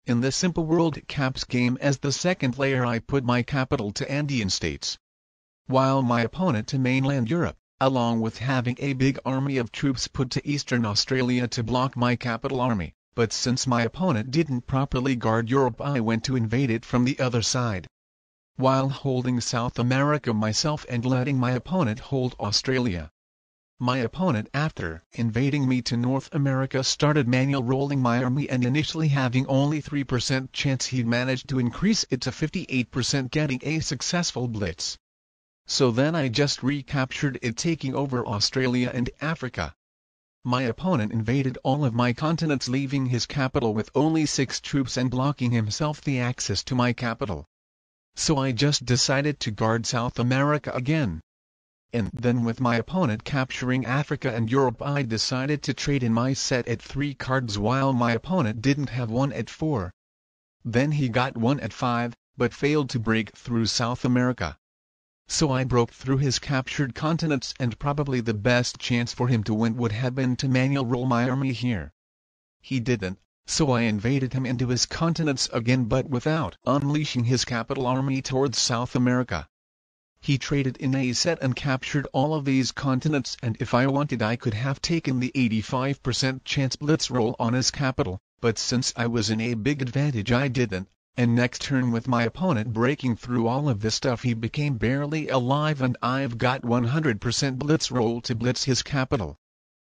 In the simple World Caps game as the second player I put my capital to Andean states, while my opponent to mainland Europe, along with having a big army of troops put to Eastern Australia to block my capital army. But since my opponent didn't properly guard Europe, I went to invade it from the other side, while holding South America myself and letting my opponent hold Australia. My opponent, after invading me to North America, started manual rolling my army, and initially having only 3% chance, he managed to increase it to 58%, getting a successful blitz. So then I just recaptured it, taking over Australia and Africa. My opponent invaded all of my continents, leaving his capital with only 6 troops and blocking himself the access to my capital. So I just decided to guard South America again. And then with my opponent capturing Africa and Europe, I decided to trade in my set at 3 cards while my opponent didn't have one at 4. Then he got one at 5, but failed to break through South America. So I broke through his captured continents, and probably the best chance for him to win would have been to manual roll my army here. He didn't, so I invaded him into his continents again, but without unleashing his capital army towards South America. He traded in a set and captured all of these continents, and if I wanted I could have taken the 85% chance blitz roll on his capital, but since I was in a big advantage I didn't, and next turn with my opponent breaking through all of this stuff, he became barely alive and I've got 100% blitz roll to blitz his capital.